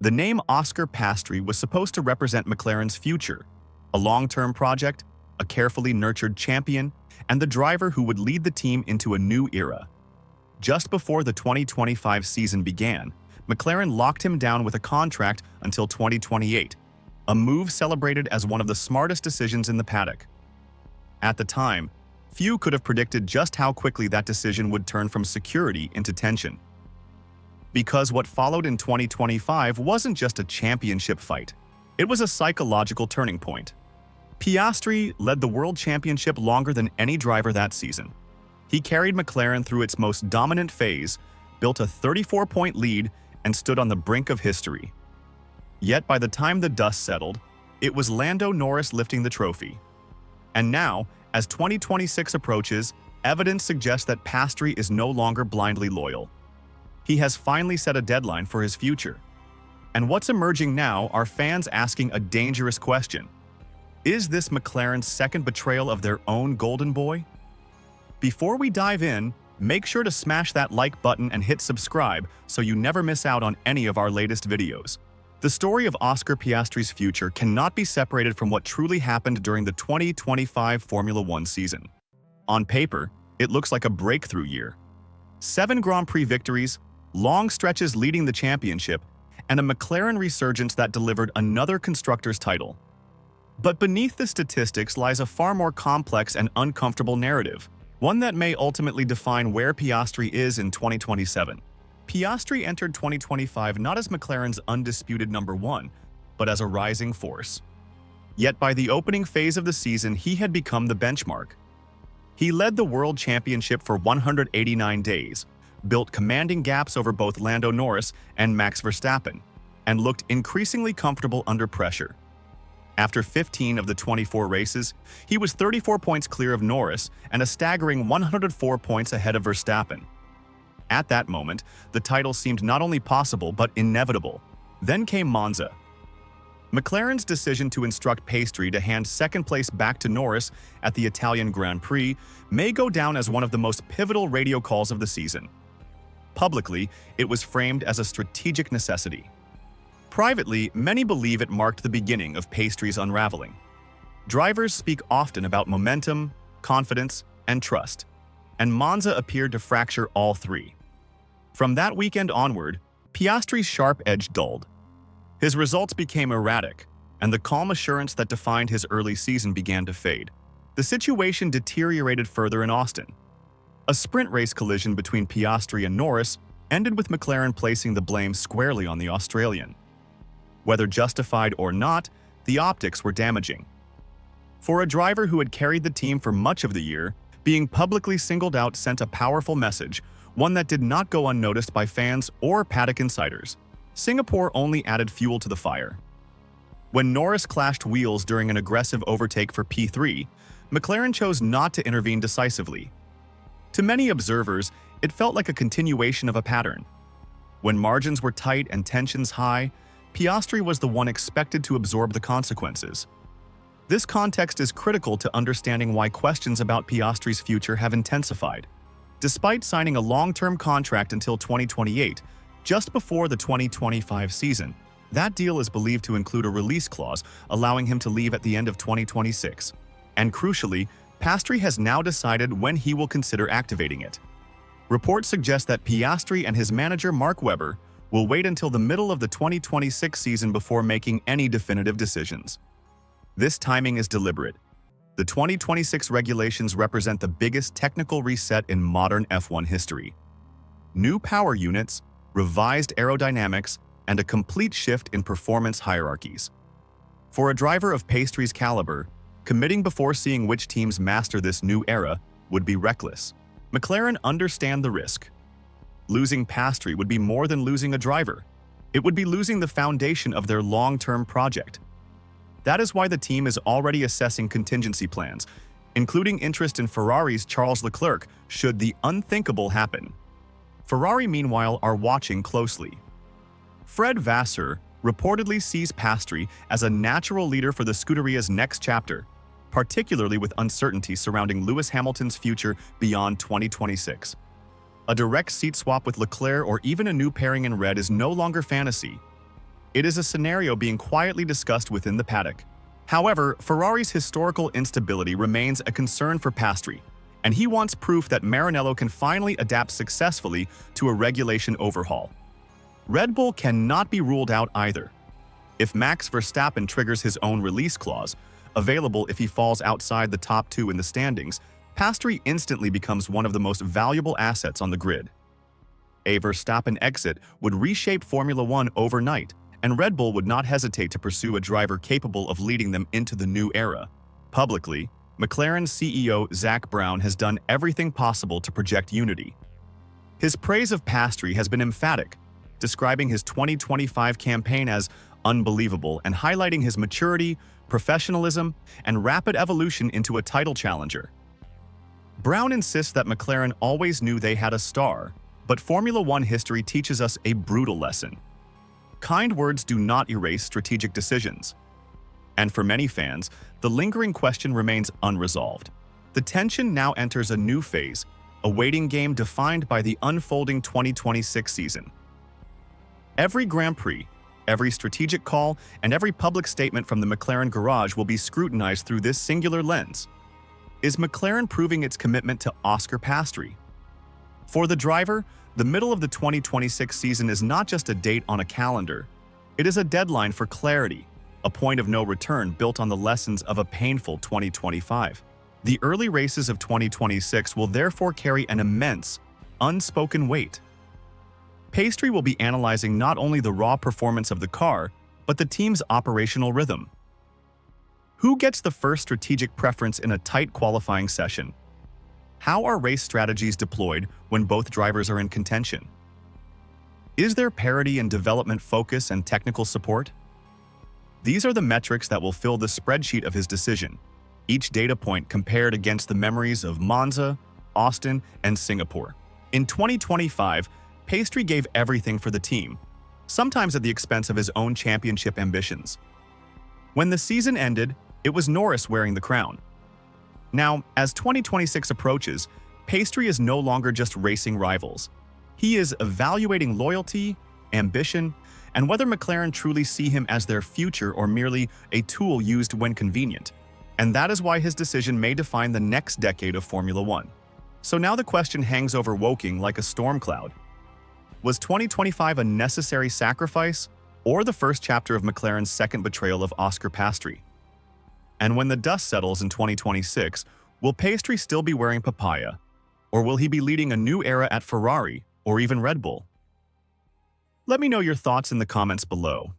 The name Oscar Piastri was supposed to represent McLaren's future, a long-term project, a carefully nurtured champion, and the driver who would lead the team into a new era. Just before the 2025 season began, McLaren locked him down with a contract until 2028, a move celebrated as one of the smartest decisions in the paddock. At the time, few could have predicted just how quickly that decision would turn from security into tension. Because what followed in 2025 wasn't just a championship fight, it was a psychological turning point. Piastri led the World Championship longer than any driver that season. He carried McLaren through its most dominant phase, built a 34-point lead, and stood on the brink of history. Yet by the time the dust settled, it was Lando Norris lifting the trophy. And now, as 2026 approaches, evidence suggests that Piastri is no longer blindly loyal. He has finally set a deadline for his future. And what's emerging now are fans asking a dangerous question. Is this McLaren's second betrayal of their own golden boy? Before we dive in, make sure to smash that like button and hit subscribe so you never miss out on any of our latest videos. The story of Oscar Piastri's future cannot be separated from what truly happened during the 2025 Formula One season. On paper, it looks like a breakthrough year. 7 Grand Prix victories, long stretches leading the championship, and a McLaren resurgence that delivered another constructors' title. But beneath the statistics lies a far more complex and uncomfortable narrative, one that may ultimately define where Piastri is in 2027. Piastri entered 2025 not as McLaren's undisputed number 1, but as a rising force. Yet by the opening phase of the season, he had become the benchmark. He led the World Championship for 189 days, built commanding gaps over both Lando Norris and Max Verstappen, and looked increasingly comfortable under pressure. After 15 of the 24 races, he was 34 points clear of Norris and a staggering 104 points ahead of Verstappen. At that moment, the title seemed not only possible but inevitable. Then came Monza. McLaren's decision to instruct Piastri to hand second place back to Norris at the Italian Grand Prix may go down as one of the most pivotal radio calls of the season. Publicly, it was framed as a strategic necessity. Privately, many believe it marked the beginning of Piastri's unraveling. Drivers speak often about momentum, confidence, and trust, and Monza appeared to fracture all three. From that weekend onward, Piastri's sharp edge dulled. His results became erratic, and the calm assurance that defined his early season began to fade. The situation deteriorated further in Austin. A sprint race collision between Piastri and Norris ended with McLaren placing the blame squarely on the Australian. Whether justified or not, the optics were damaging. For a driver who had carried the team for much of the year, being publicly singled out sent a powerful message, one that did not go unnoticed by fans or paddock insiders. Singapore only added fuel to the fire. When Norris clashed wheels during an aggressive overtake for P3, McLaren chose not to intervene decisively. To many observers, it felt like a continuation of a pattern. When margins were tight and tensions high, Piastri was the one expected to absorb the consequences. This context is critical to understanding why questions about Piastri's future have intensified. Despite signing a long-term contract until 2028, just before the 2025 season, that deal is believed to include a release clause allowing him to leave at the end of 2026. And crucially, Piastri has now decided when he will consider activating it. Reports suggest that Piastri and his manager Mark Webber will wait until the middle of the 2026 season before making any definitive decisions. This timing is deliberate. The 2026 regulations represent the biggest technical reset in modern F1 history. New power units, revised aerodynamics, and a complete shift in performance hierarchies. For a driver of Piastri's caliber, committing before seeing which teams master this new era would be reckless. McLaren understand the risk. Losing Piastri would be more than losing a driver. It would be losing the foundation of their long-term project. That is why the team is already assessing contingency plans, including interest in Ferrari's Charles Leclerc should the unthinkable happen. Ferrari, meanwhile, are watching closely. Fred Vasseur reportedly sees Piastri as a natural leader for the Scuderia's next chapter, particularly with uncertainty surrounding Lewis Hamilton's future beyond 2026. A direct seat swap with Leclerc or even a new pairing in red is no longer fantasy. It is a scenario being quietly discussed within the paddock. However, Ferrari's historical instability remains a concern for Piastri, and he wants proof that Maranello can finally adapt successfully to a regulation overhaul. Red Bull cannot be ruled out either. If Max Verstappen triggers his own release clause, available if he falls outside the top two in the standings, Piastri instantly becomes one of the most valuable assets on the grid. A Verstappen exit would reshape Formula One overnight, and Red Bull would not hesitate to pursue a driver capable of leading them into the new era. Publicly, McLaren CEO Zak Brown has done everything possible to project unity. His praise of Piastri has been emphatic, describing his 2025 campaign as unbelievable and highlighting his maturity, professionalism, and rapid evolution into a title challenger. Brown insists that McLaren always knew they had a star, but Formula One history teaches us a brutal lesson. Kind words do not erase strategic decisions. And for many fans, the lingering question remains unresolved. The tension now enters a new phase, a waiting game defined by the unfolding 2026 season. Every Grand Prix, every strategic call, and every public statement from the McLaren garage will be scrutinized through this singular lens. Is McLaren proving its commitment to Oscar Piastri? For the driver, the middle of the 2026 season is not just a date on a calendar. It is a deadline for clarity, a point of no return built on the lessons of a painful 2025. The early races of 2026 will therefore carry an immense, unspoken weight. Piastri will be analyzing not only the raw performance of the car, but the team's operational rhythm. Who gets the first strategic preference in a tight qualifying session? How are race strategies deployed when both drivers are in contention? Is there parity in development focus and technical support? These are the metrics that will fill the spreadsheet of his decision, each data point compared against the memories of Monza, Austin, and Singapore. In 2025, Piastri gave everything for the team, sometimes at the expense of his own championship ambitions. When the season ended, it was Norris wearing the crown. Now, as 2026 approaches, Piastri is no longer just racing rivals. He is evaluating loyalty, ambition, and whether McLaren truly see him as their future or merely a tool used when convenient. And that is why his decision may define the next decade of Formula One. So now the question hangs over Woking like a storm cloud. Was 2025 a necessary sacrifice, or the first chapter of McLaren's second betrayal of Oscar Piastri? And when the dust settles in 2026, will Piastri still be wearing papaya? Or will he be leading a new era at Ferrari or even Red Bull? Let me know your thoughts in the comments below.